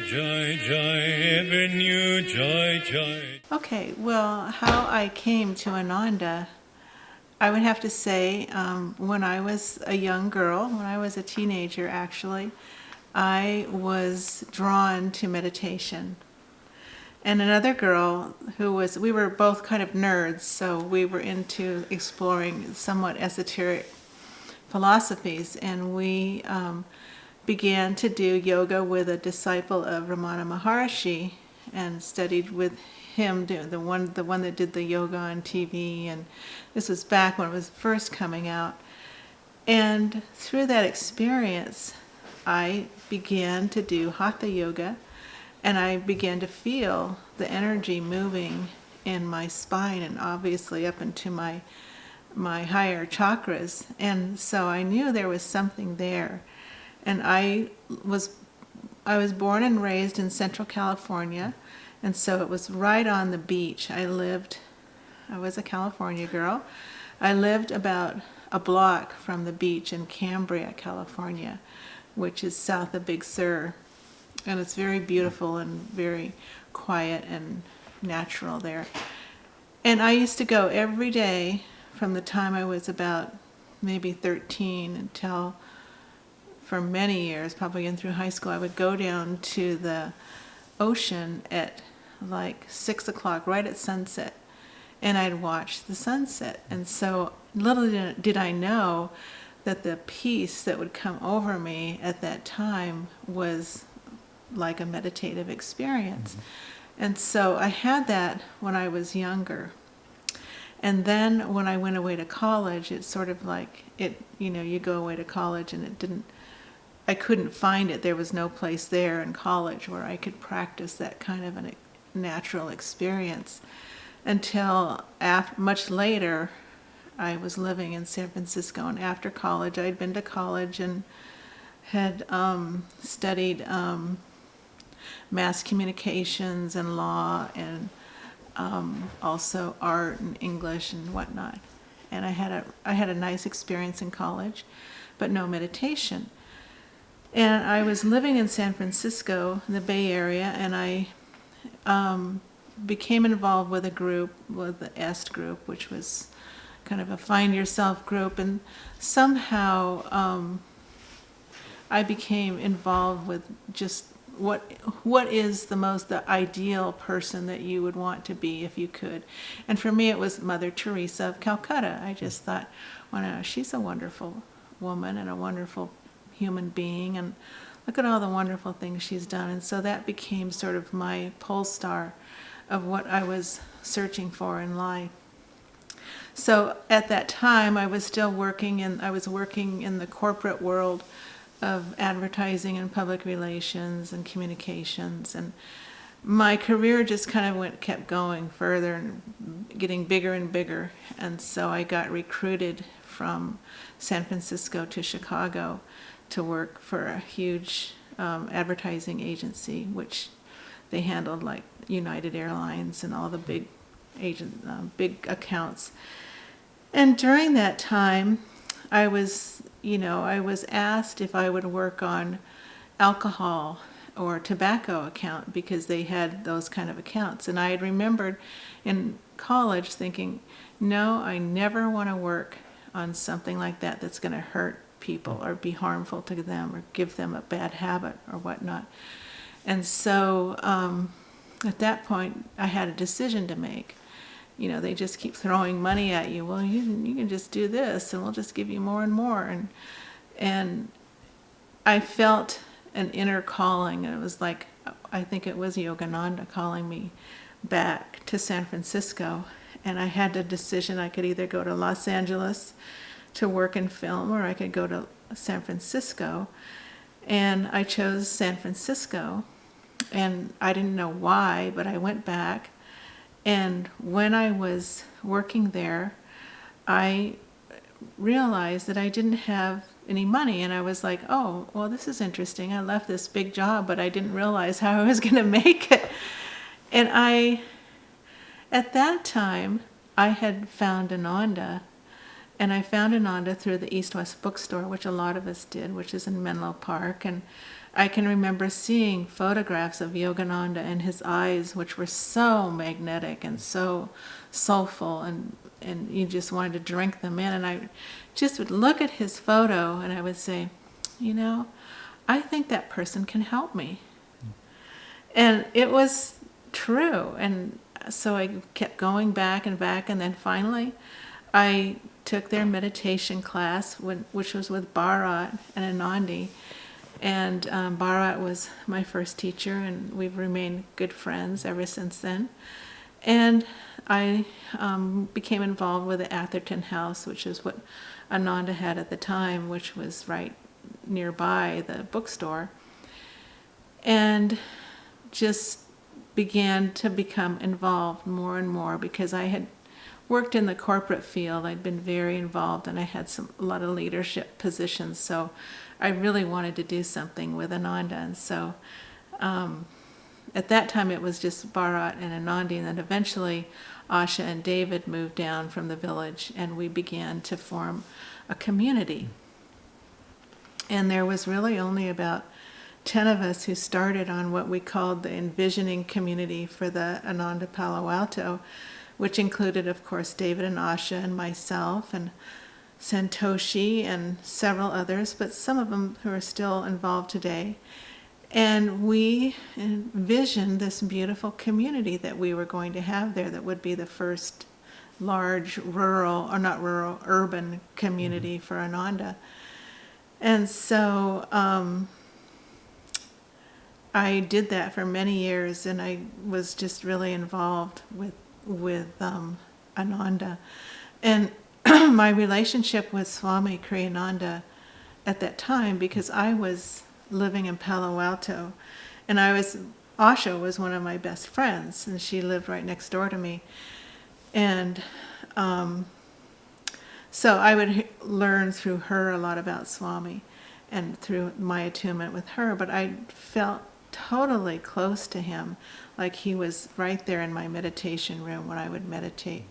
Joy, joy, ever new joy, joy. Okay, well, how I came to Ananda, I would have to say when I was a young girl, when I was a teenager actually, I was drawn to meditation. And another girl we were both kind of nerds, so we were into exploring somewhat esoteric philosophies, and we began to do yoga with a disciple of Ramana Maharshi and studied with him, the one that did the yoga on TV, and this was back when it was first coming out. And through that experience, I began to do hatha yoga, and I began to feel the energy moving in my spine and obviously up into my higher chakras. And so I knew there was something there. And I was born and raised in Central California, and so it was right on the beach. I was a California girl. I lived about a block from the beach in Cambria, California, which is south of Big Sur. And it's very beautiful and very quiet and natural there. And I used to go every day from the time I was about maybe 13 until, for many years, probably in through high school, I would go down to the ocean at like 6 o'clock, right at sunset, and I'd watch the sunset. And so little did I know that the peace that would come over me at that time was like a meditative experience. Mm-hmm. And so I had that when I was younger. And then when I went away to college, it's sort of like you go away to college and I couldn't find it. There was no place there in college where I could practice that kind of a natural experience until much later. I was living in San Francisco, and after college, I'd been to college and had studied mass communications and law and also art and English and whatnot. And I had a nice experience in college, but no meditation. And I was living in San Francisco, in the Bay Area, and I became involved with a group, with the EST group, which was kind of a find yourself group, and somehow I became involved with just what is the ideal person that you would want to be if you could. And for me it was Mother Teresa of Calcutta. I just thought, well, no, she's a wonderful woman and a wonderful human being, and look at all the wonderful things she's done. And so that became sort of my pole star of what I was searching for in life. So at that time I was still working in the corporate world of advertising and public relations and communications, and my career just kind of kept going further and getting bigger and bigger. And so I got recruited from San Francisco to Chicago to work for a huge advertising agency, which they handled like United Airlines and all the big accounts. And during that time, I was asked if I would work on alcohol or tobacco account, because they had those kind of accounts. And I had remembered in college thinking, no, I never want to work on something like that that's going to hurt people or be harmful to them or give them a bad habit or whatnot. And so at that point, I had a decision to make. They just keep throwing money at you. Well, you can just do this, and we'll just give you more and more. And I felt an inner calling, and it was like, I think it was Yogananda calling me back to San Francisco. And I had a decision. I could either go to Los Angeles to work in film, or I could go to San Francisco. And I chose San Francisco, and I didn't know why, but I went back. And when I was working there, I realized that I didn't have any money, and I was like, oh, well, this is interesting. I left this big job, but I didn't realize how I was going to make it. And at that time, I had found Ananda, and I found Ananda through the East West bookstore, which a lot of us did, which is in Menlo Park. And I can remember seeing photographs of Yogananda and his eyes, which were so magnetic and so soulful, and you just wanted to drink them in. And I just would look at his photo and I would say, I think that person can help me. And it was true. And so I kept going back and back, and then finally I took their meditation class, which was with Bharat and Anandi. And Bharat was my first teacher, and we've remained good friends ever since then. And I became involved with the Atherton House, which is what Ananda had at the time, which was right nearby the bookstore. And just began to become involved more and more because I had worked in the corporate field. I'd been very involved, and I had a lot of leadership positions. So I really wanted to do something with Ananda. And so at that time it was just Bharat and Anandi, and then eventually Asha and David moved down from the village, and we began to form a community. And there was really only about 10 of us who started on what we called the envisioning community for the Ananda Palo Alto, which included, of course, David and Asha and myself and Santoshi and several others, but some of them who are still involved today. And we envisioned this beautiful community that we were going to have there that would be the first large urban community for Ananda. And so I did that for many years, and I was just really involved with Ananda. And my relationship with Swami Kriyananda at that time, because I was living in Palo Alto, and Asha was one of my best friends, and she lived right next door to me. And so I would learn through her a lot about Swami and through my attunement with her, but I felt totally close to him, like he was right there in my meditation room when I would meditate.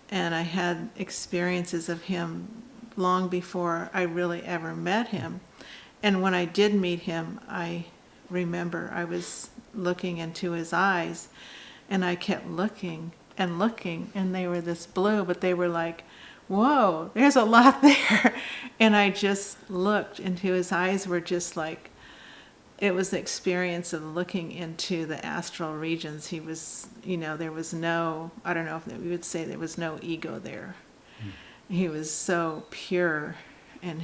And I had experiences of him long before I really ever met him. And when I did meet him, I remember I was looking into his eyes, and I kept looking and looking, and they were this blue, but they were like, whoa, there's a lot there. And I just looked into his eyes, were just like, it was the experience of looking into the astral regions. He was, there was no, I don't know if we would say there was no ego there. He was so pure in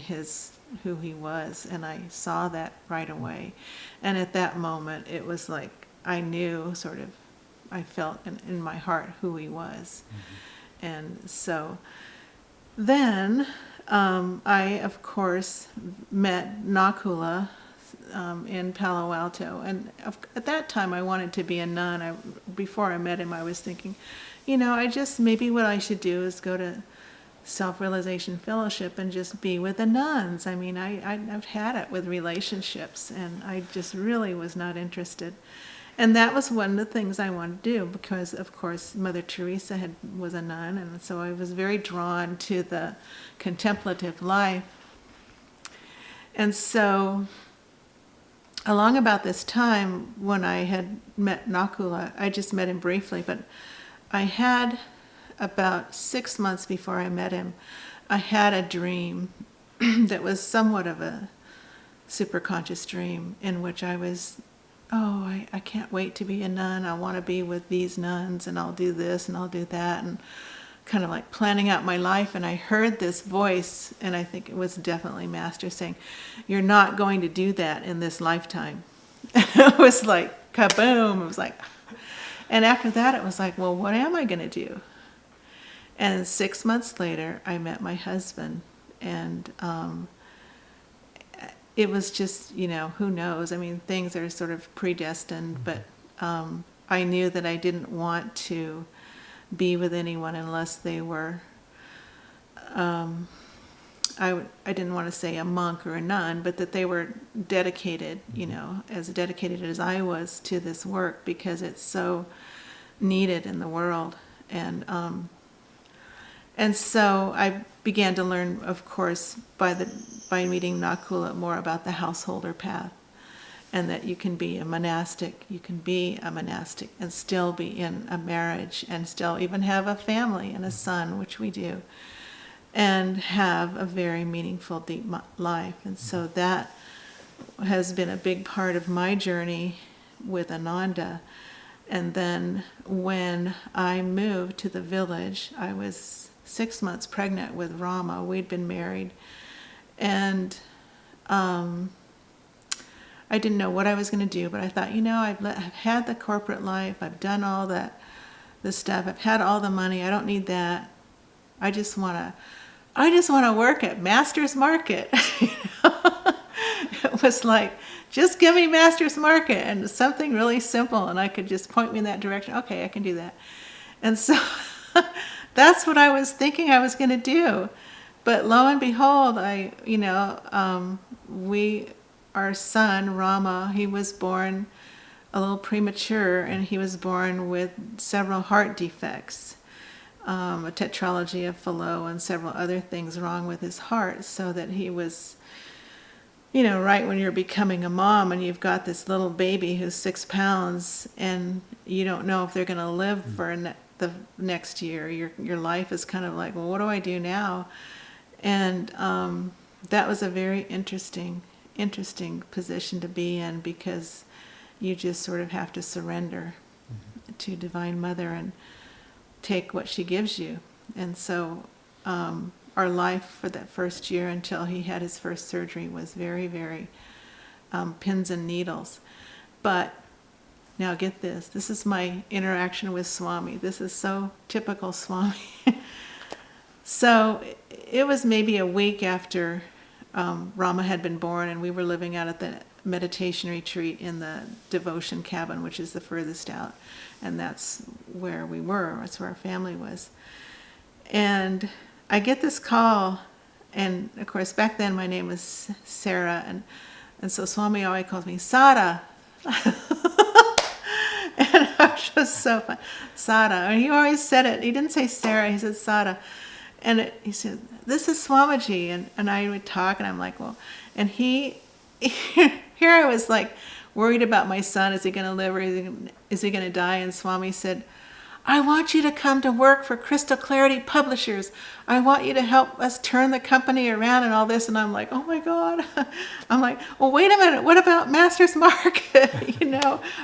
who he was, and I saw that right away. And at that moment, it was like I knew, I felt in my heart who he was. And so then I, of course, met Nakula in Palo Alto. And at that time, I wanted to be a nun. Before I met him, I was thinking, maybe what I should do is go to Self-Realization Fellowship and just be with the nuns. I mean, I've had it with relationships, and I just really was not interested. And that was one of the things I wanted to do because, of course, Mother Teresa was a nun, and so I was very drawn to the contemplative life. And so along about this time when I had met Nakula, I just met him briefly, but I had about 6 months before I met him, I had a dream that was somewhat of a superconscious dream in which I was, I can't wait to be a nun. I want to be with these nuns, and I'll do this and I'll do that, and kind of like planning out my life. And I heard this voice, and I think it was definitely Master saying, you're not going to do that in this lifetime. And it was like kaboom. It was like, and after that it was like, well, what am I going to do? And 6 months later, I met my husband, and it was just, who knows? I mean, things are sort of predestined, but I knew that I didn't want to be with anyone unless they were, I didn't want to say a monk or a nun, but that they were dedicated, as dedicated as I was to this work, because it's so needed in the world. And so I began to learn, of course, by meeting Nakula more about the householder path. and that you can be a monastic, and still be in a marriage, and still even have a family and a son, which we do, and have a very meaningful, deep life. And so that has been a big part of my journey with Ananda. And then when I moved to the village, I was 6 months pregnant with Rama. We'd been married. And I didn't know what I was going to do, but I thought, I've had the corporate life. I've done all the stuff. I've had all the money. I don't need that. I just want to work at Master's Market. It was like, just give me Master's Market and something really simple, and I could just point me in that direction. Okay, I can do that. And so that's what I was thinking I was going to do. But lo and behold, our son, Rama, he was born a little premature, and he was born with several heart defects, a tetralogy of Fallot and several other things wrong with his heart, so that he was, right when you're becoming a mom and you've got this little baby who's 6 pounds and you don't know if they're going to live for the next year. Your life is kind of like, well, what do I do now? And that was a very interesting position to be in, because you just sort of have to surrender to Divine Mother and take what she gives you. And so our life for that first year until he had his first surgery was very, very pins and needles. But now get this. This is my interaction with Swami. This is so typical Swami. So it was maybe a week after Rama had been born, and we were living out at the meditation retreat in the devotion cabin, which is the furthest out. And that's where we were. That's where our family was. And I get this call, and of course back then my name was Sarah, and so Swami always calls me Sada. And it was just so fun. Sada. And he always said it. He didn't say Sarah, he said Sada. And he said, this is Swamiji. And I would talk, and I'm like, well, and here I was like worried about my son. Is he going to live, or is he going to die? And Swami said, I want you to come to work for Crystal Clarity Publishers. I want you to help us turn the company around and all this. And I'm like, oh my God. I'm like, well, wait a minute. What about Master's Market?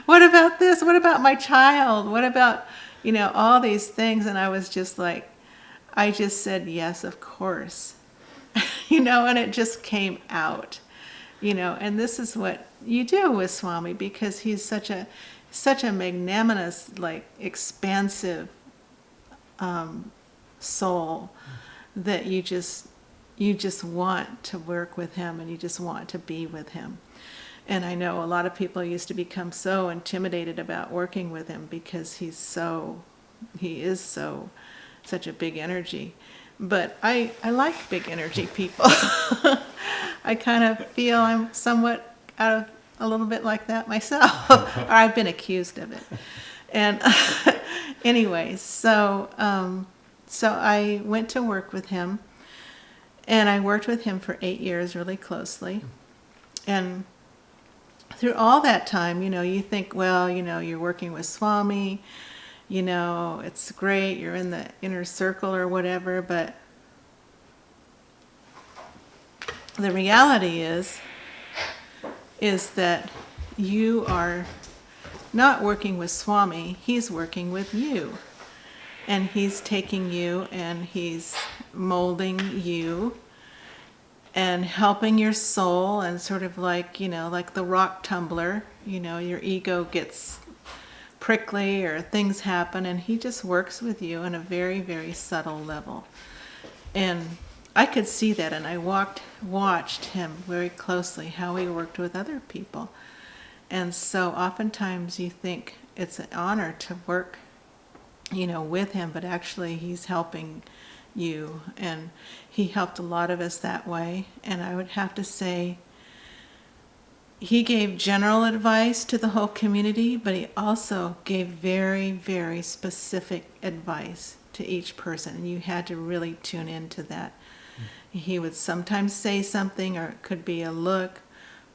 What about this? What about my child? What about, all these things? And I was just like, I just said, yes, of course. And it just came out, and this is what you do with Swami, because he's such a magnanimous, like expansive soul, that you just want to work with him, and you just want to be with him. And I know a lot of people used to become so intimidated about working with him, because he is such a big energy. But I like big energy people. I kind of feel I'm somewhat out of a little bit like that myself, or I've been accused of it. And anyway, so I went to work with him, and I worked with him for 8 years really closely. And through all that time, you think, well, you're working with Swami, it's great, you're in the inner circle or whatever, but the reality is that you are not working with Swami, he's working with you. And he's taking you and he's molding you and helping your soul, and sort of like, like the rock tumbler, your ego gets prickly or things happen, and he just works with you on a very, very subtle level. And I could see that, and I watched him very closely, how he worked with other people. And so oftentimes you think it's an honor to work, with him, but actually he's helping you. And he helped a lot of us that way. And I would have to say, he gave general advice to the whole community, but he also gave very, very specific advice to each person. And you had to really tune into that. He would sometimes say something, or it could be a look,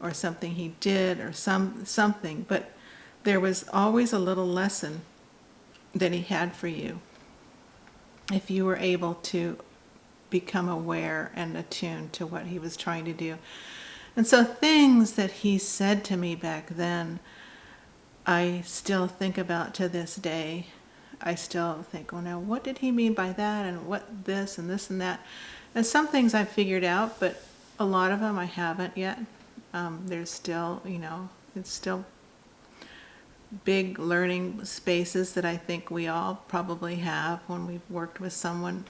or something he did or something, but there was always a little lesson that he had for you if you were able to become aware and attuned to what he was trying to do. And so things that he said to me back then, I still think about to this day. I still think, well, now what did he mean by that, and what this and this and that. And some things I've figured out, but a lot of them I haven't yet. There's still, it's still big learning spaces that I think we all probably have when we've worked with someone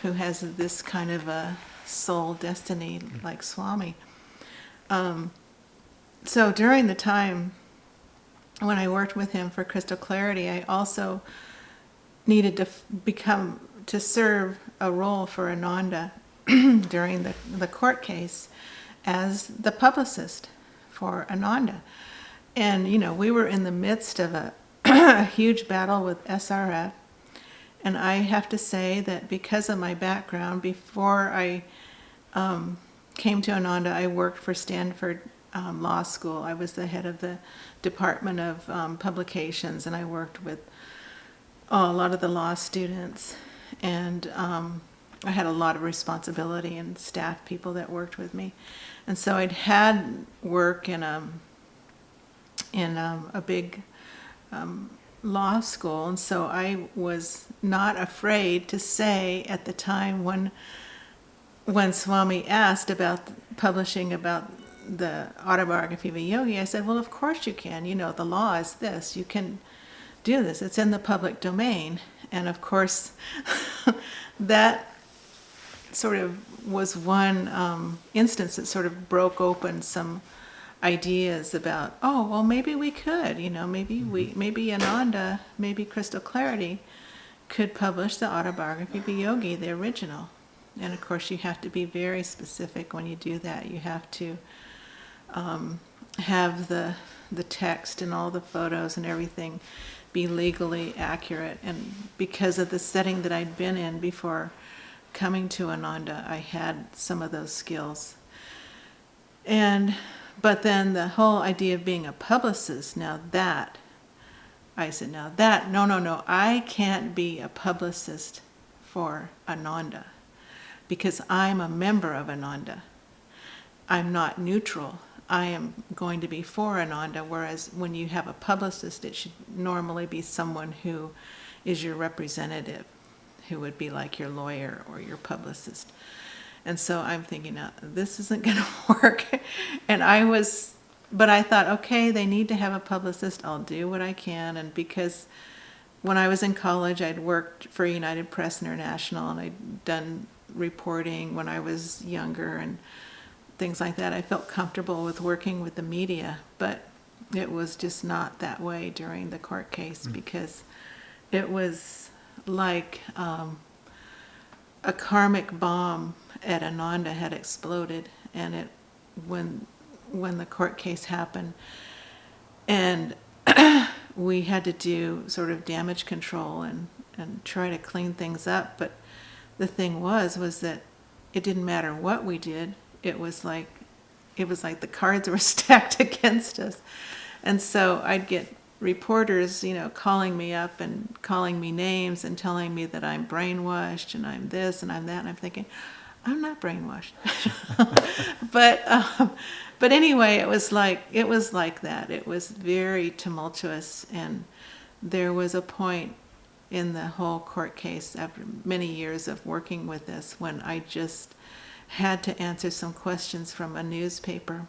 who has this kind of a soul destiny like Swami. So during the time when I worked with him for Crystal Clarity, I also needed to serve a role for Ananda during the court case as the publicist for Ananda. And, we were in the midst of a huge battle with SRF. And I have to say that because of my background, before I came to Ananda, I worked for Stanford Law School. I was the head of the Department of Publications, and I worked with a lot of the law students. And I had a lot of responsibility and staff people that worked with me. And so I'd had work in a big law school, and so I was not afraid to say at the time when Swami asked about publishing about the autobiography of a yogi, I said, well, of course you can. The law is this. You can do this. It's in the public domain. And of course, that sort of was one instance that sort of broke open some ideas about, oh, well, maybe we could, maybe Ananda, maybe Crystal Clarity could publish the autobiography of a yogi, the original. And of course, you have to be very specific when you do that. You have to have the text and all the photos and everything be legally accurate. And because of the setting that I'd been in before coming to Ananda, I had some of those skills. But then the whole idea of being a publicist, no, I can't be a publicist for Ananda because I'm a member of Ananda. I'm not neutral. I am going to be for Ananda, whereas when you have a publicist, it should normally be someone who is your representative, who would be like your lawyer or your publicist. And so I'm thinking, this isn't going to work. But I thought, okay, they need to have a publicist. I'll do what I can. And because when I was in college, I'd worked for United Press International, and I'd done reporting when I was younger and things like that. I felt comfortable with working with the media, but it was just not that way during the court case because it was like a karmic bomb at Ananda had exploded, and when the court case happened, and we had to do sort of damage control and try to clean things up. But the thing was that it didn't matter what we did. It was like the cards were stacked against us. And so I'd get reporters, calling me up and calling me names and telling me that I'm brainwashed and I'm this and I'm that. And I'm thinking, I'm not brainwashed. But anyway, it was like that. It was very tumultuous, and there was a point in the whole court case after many years of working with this when I just had to answer some questions from a newspaper.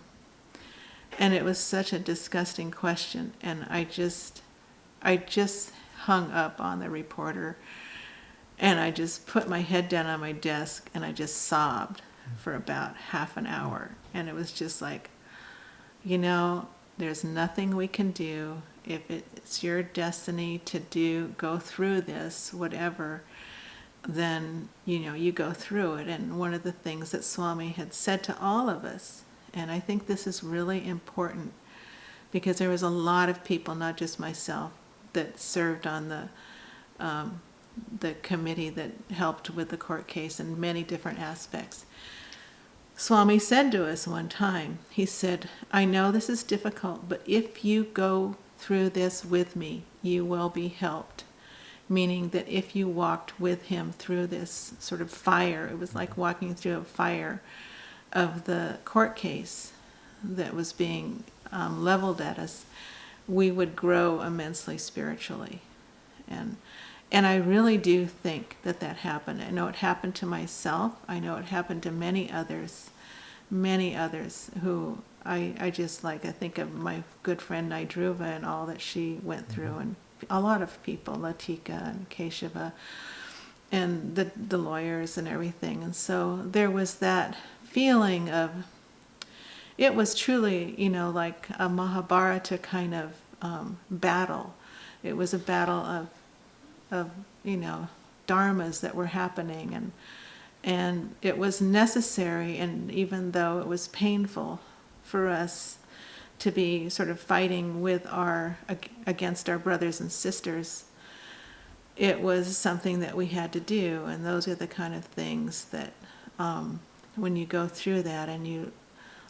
And it was such a disgusting question, and I just hung up on the reporter, and I just put my head down on my desk, and I just sobbed for about half an hour. And it was just like, there's nothing we can do. If it's your destiny to go through this, whatever, then, you go through it. And one of the things that Swami had said to all of us, and I think this is really important because there was a lot of people, not just myself, that served on the committee that helped with the court case in many different aspects. Swami said to us one time, he said, I know this is difficult, but if you go through this with me, you will be helped. Meaning that if you walked with him through this sort of fire, it was like walking through a fire of the court case that was being leveled at us, we would grow immensely spiritually. And I really do think that happened. I know it happened to myself. I know it happened to many others who I just like. I think of my good friend Nidruva and all that she went through, and a lot of people, Latika and Keshava, and the lawyers and everything. And so there was that feeling of, it was truly, like a Mahabharata kind of battle. It was a battle of dharmas that were happening, and it was necessary. And even though it was painful for us to be sort of fighting against our brothers and sisters, it was something that we had to do. And those are the kind of things that when you go through that and you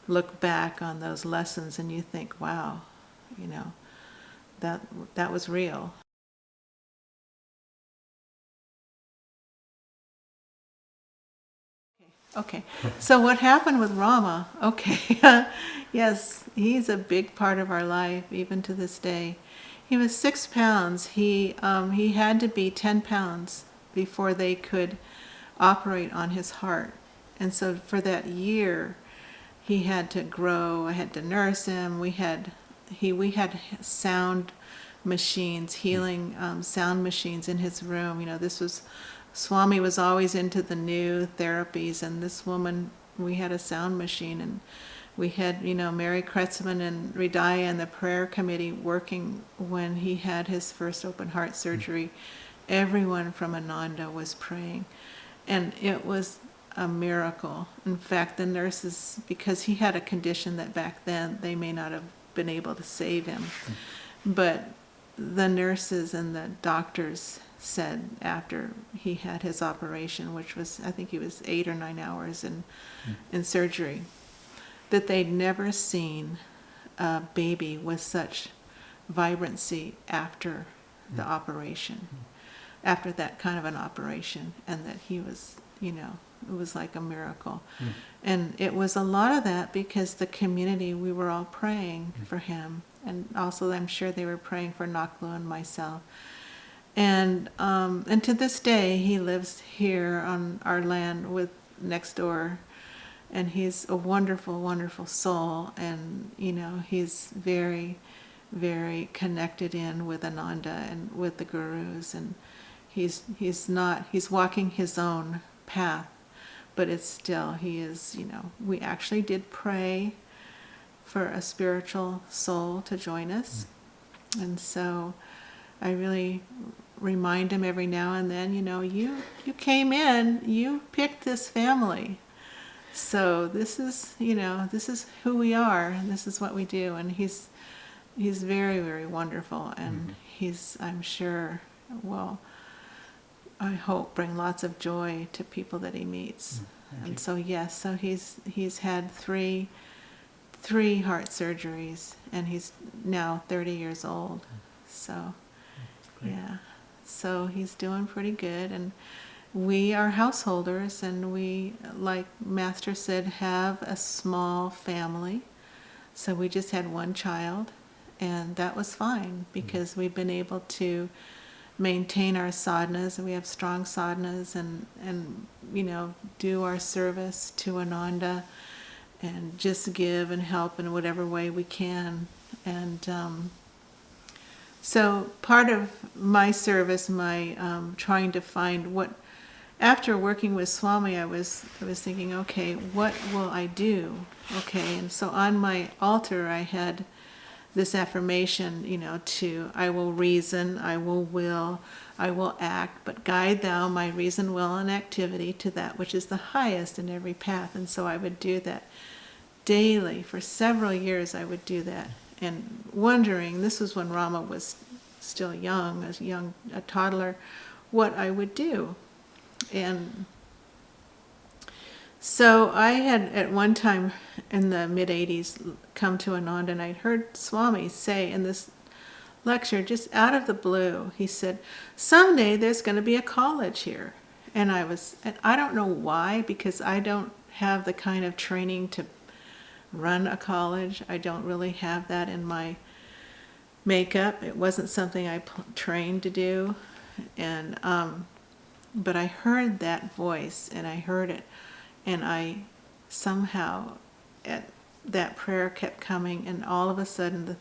look back on those lessons and you think, wow, that was real. Okay, so what happened with Rama? Okay, yes, he's a big part of our life, even to this day. He was 6 pounds. He had to be 10 pounds before they could operate on his heart. And so for that year, he had to grow. I had to nurse him. We had sound machines, healing sound machines in his room. Swami was always into the new therapies, and this woman, we had a sound machine, and we had, Mary Kretzmann and Hridaya and the prayer committee working when he had his first open heart surgery. Everyone from Ananda was praying, and it was a miracle. In fact, the nurses, because he had a condition that back then they may not have been able to save him, but the nurses and the doctors said after he had his operation, which was, I think he was 8 or 9 hours in surgery, that they'd never seen a baby with such vibrancy after the operation, after that kind of an operation, and that he was, it was like a miracle. And it was a lot of that because the community, we were all praying for him, and also I'm sure they were praying for Naklu and myself. And to this day, he lives here on our land next door, and he's a wonderful, wonderful soul. And he's very, very connected in with Ananda and with the gurus, and he's walking his own path, but it's still, he is, we actually did pray for a spiritual soul to join us, and so I really remind him every now and then, you came in, you picked this family. So this is who we are, and this is what we do. And he's very, very wonderful, and he's, I'm sure, I hope, bring lots of joy to people that he meets. And so yes, so he's had three heart surgeries, and he's now 30 years old. So yeah, so he's doing pretty good, and we are householders, and we, like Master said, have a small family. So we just had one child, and that was fine because we've been able to maintain our sadhanas, and we have strong sadhanas, and do our service to Ananda, and just give and help in whatever way we can. And so part of my service, my trying to find what, after working with Swami, I was thinking, okay, what will I do? Okay, and so on my altar I had this affirmation, I will reason, I will, I will act, but guide thou my reason, will, and activity to that which is the highest in every path. And so I would do that daily. For several years I would do that, and wondering, this was when Rama was still young, a toddler, what I would do. And So I had at one time in the mid-'80s come to Ananda, and I'd heard Swami say in this lecture, just out of the blue, he said, someday there's going to be a college here. And I don't know why, because I don't have the kind of training to run a college. I don't really have that in my makeup. It wasn't something I trained to do. And but I heard that voice, and I heard it, and I somehow, that prayer kept coming, and all of a sudden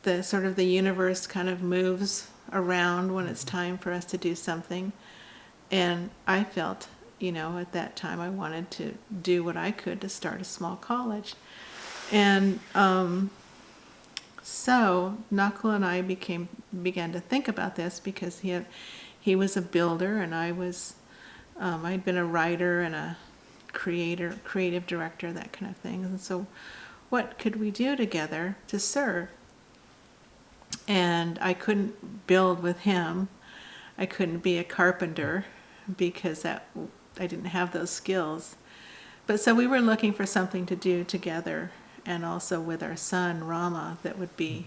the sort of the universe kind of moves around when it's time for us to do something. And I felt, at that time I wanted to do what I could to start a small college. And so Nakula and I began to think about this, because he was a builder, and I'd been a writer and a creative director, that kind of thing. And so what could we do together to serve? And I couldn't build with him. I couldn't be a carpenter, because I didn't have those skills. But so we were looking for something to do together, and also with our son Rama, that would be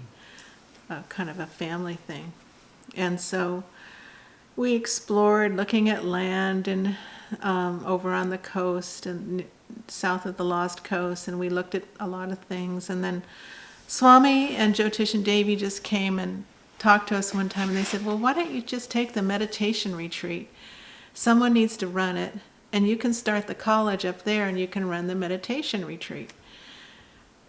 kind of a family thing. And so we explored looking at land and over on the coast and south of the Lost Coast, and we looked at a lot of things. And then Swami and Jyotish and Devi just came and talked to us one time, and they said, well, why don't you just take the meditation retreat? Someone needs to run it, and you can start the college up there, and you can run the meditation retreat.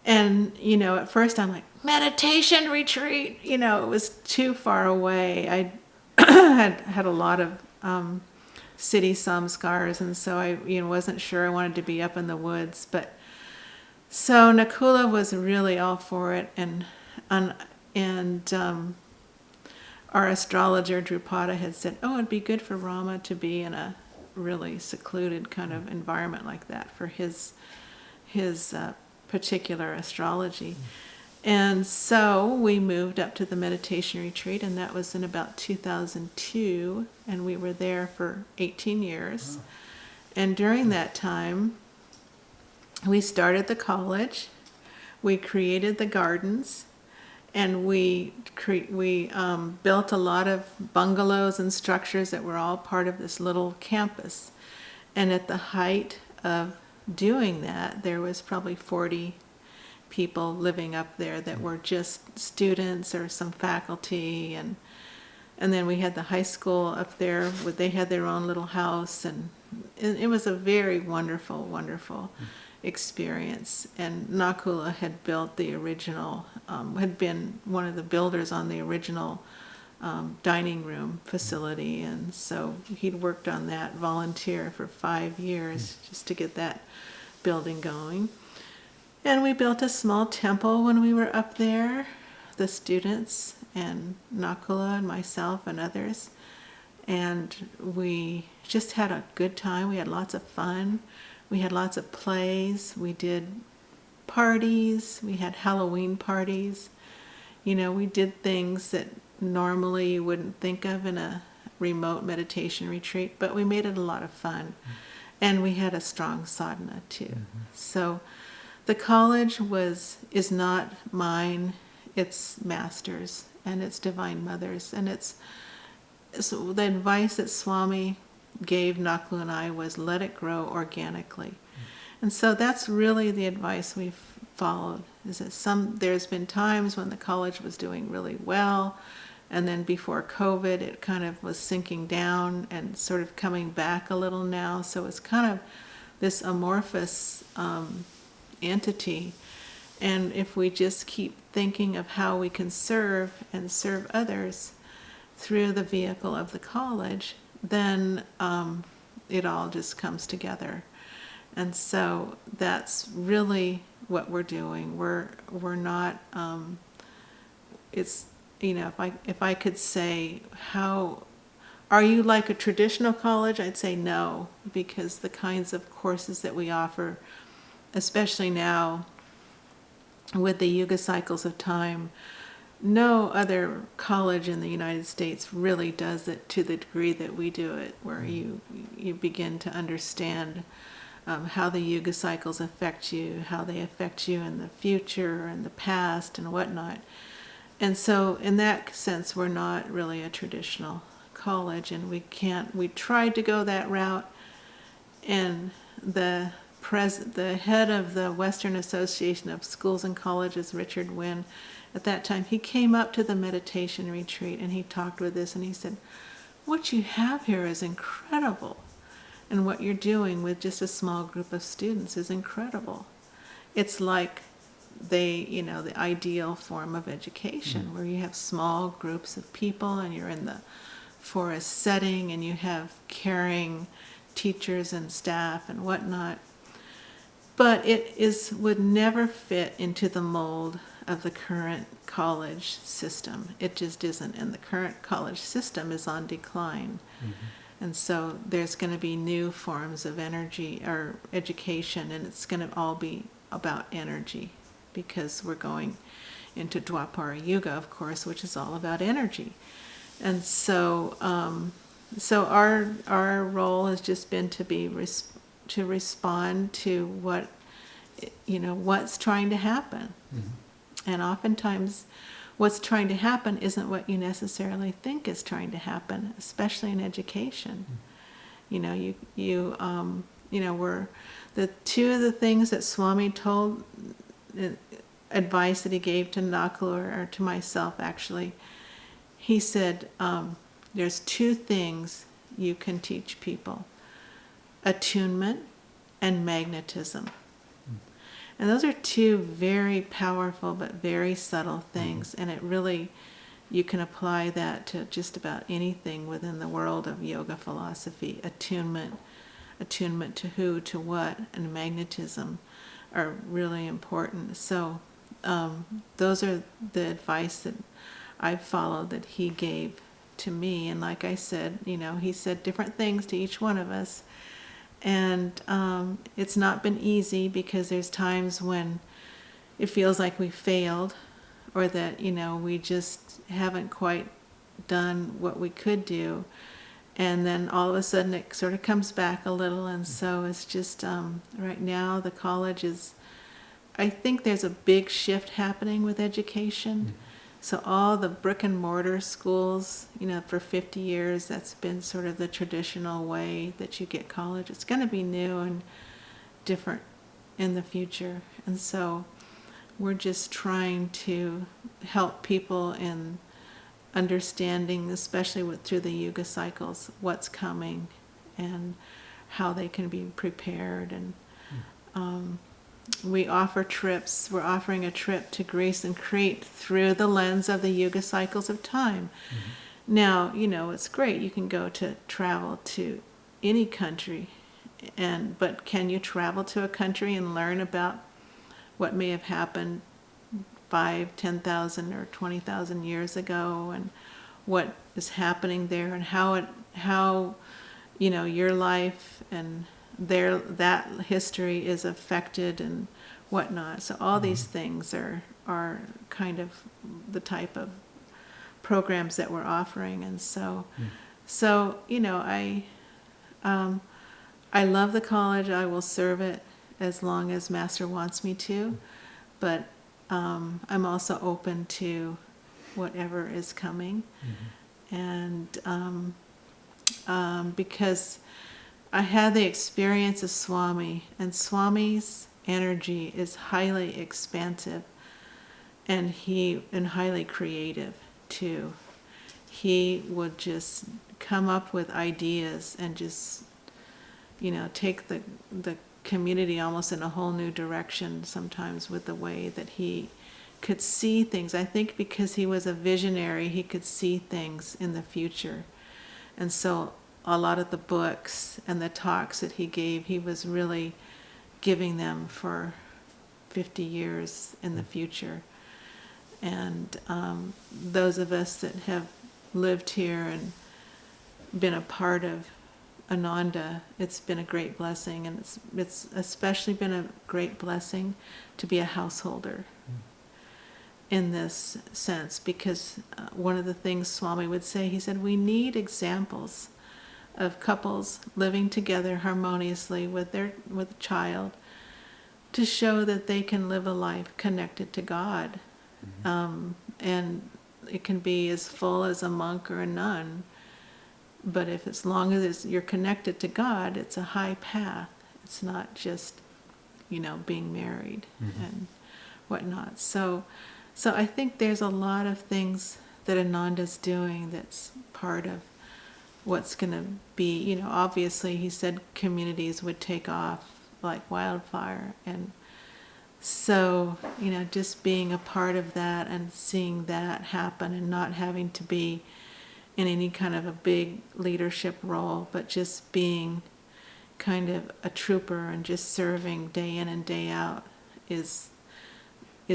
And, at first I'm like, meditation retreat? It was too far away. I had a lot of city samskars, and so I wasn't sure I wanted to be up in the woods. But so Nakula was really all for it, and our astrologer Drupada had said, oh, it'd be good for Rama to be in a really secluded kind of environment like that for his particular astrology. And so we moved up to the meditation retreat, and that was in about 2002, and we were there for 18 years. And during that time, we started the college, we created the gardens, and we built a lot of bungalows and structures that were all part of this little campus. And at the height of doing that, there was probably 40 people living up there that were just students or some faculty, and then we had the high school up there. They had their own little house, and it was a very wonderful, wonderful experience. And Nakula had built the original, had been one of the builders on the original dining room facility, and so he'd worked on that, volunteer for 5 years just to get that building going. And we built a small temple when we were up there, the students and Nakula and myself and others, and we just had a good time. We had lots of fun. We had lots of plays. We did parties. We had Halloween parties. We did things that normally you wouldn't think of in a remote meditation retreat, but we made it a lot of fun. And we had a strong sadhana too. So the college is not mine, it's Master's, and it's Divine Mother's. And so the advice that Swami gave Nakula and I was, let it grow organically. And so that's really the advice we've followed, is that there's been times when the college was doing really well, and then before COVID it kind of was sinking down and sort of coming back a little now. So it's kind of this amorphous entity. And if we just keep thinking of how we can serve and serve others through the vehicle of the college, then it all just comes together. And so that's really what we're doing. We're not. It's if I could say, how are you like a traditional college? I'd say no, because the kinds of courses that we offer, especially now with the yuga cycles of time, no other college in the United States really does it to the degree that we do it, where you begin to understand how the yuga cycles affect you, how they affect you in the future and the past and whatnot. And so in that sense, we're not really a traditional college, and we tried to go that route, and the head of the Western Association of Schools and Colleges, Richard Wynn, at that time, he came up to the meditation retreat and he talked with us and he said, "What you have here is incredible. And what you're doing with just a small group of students is incredible. It's like the ideal form of education where you have small groups of people and you're in the forest setting and you have caring teachers and staff and whatnot. But would never fit into the mold of the current college system. It just isn't. And the current college system is on decline. And so there's going to be new forms of energy or education, and it's going to all be about energy, because we're going into Dwapara Yuga, of course, which is all about energy. And so our role has just been to respond to what's trying to happen. And oftentimes what's trying to happen isn't what you necessarily think is trying to happen, especially in education. We're the two of the things that Swami told, advice that he gave to Nakul, or to myself actually. He said, there's two things you can teach people: attunement and magnetism. And those are two very powerful but very subtle things, and it really, you can apply that to just about anything within the world of yoga philosophy. Attunement to who, to what, and magnetism are really important. So those are the advice that I've followed, that he gave to me. And like I said, he said different things to each one of us. And it's not been easy, because there's times when it feels like we failed, or that we just haven't quite done what we could do, and then all of a sudden it sort of comes back a little. And so it's just right now the college is, I think there's a big shift happening with education. So all the brick and mortar schools, for 50 years, that's been sort of the traditional way that you get college. It's going to be new and different in the future. And so we're just trying to help people in understanding, especially through the yuga cycles, what's coming and how they can be prepared. And we offer trips. We're offering a trip to Greece and Crete through the lens of the yuga cycles of time. Now, it's great. You can travel to any country, but can you travel to a country and learn about what may have happened 5, 10,000 or 20,000 years ago, and what is happening there, and how your life and that history is affected and whatnot. So all these things are kind of the type of programs that we're offering. And so I love the college. I will serve it as long as Master wants me to, but I'm also open to whatever is coming. And because I had the experience of Swami, and Swami's energy is highly expansive, and highly creative too. He would just come up with ideas and just take the community almost in a whole new direction sometimes, with the way that he could see things. I think because he was a visionary, he could see things in the future. And so a lot of the books and the talks that he gave, he was really giving them for 50 years in the future. And those of us that have lived here and been a part of Ananda, it's been a great blessing. And it's especially been a great blessing to be a householder in this sense, because one of the things Swami would say, he said, we need examples of couples living together harmoniously with a child, to show that they can live a life connected to God. And it can be as full as a monk or a nun, but if as long as you're connected to God, it's a high path. It's not just, being married and whatnot. So I think there's a lot of things that Ananda's doing that's part of what's going to be, obviously he said communities would take off like wildfire. And so, just being a part of that and seeing that happen and not having to be in any kind of a big leadership role, but just being kind of a trooper and just serving day in and day out is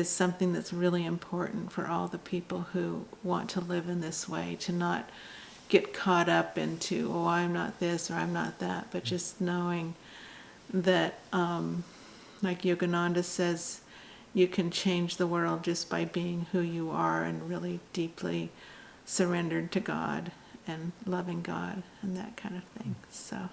something that's really important for all the people who want to live in this way, to not get caught up into, oh, I'm not this or I'm not that, but just knowing that, like Yogananda says, you can change the world just by being who you are and really deeply surrendered to God and loving God and that kind of thing. So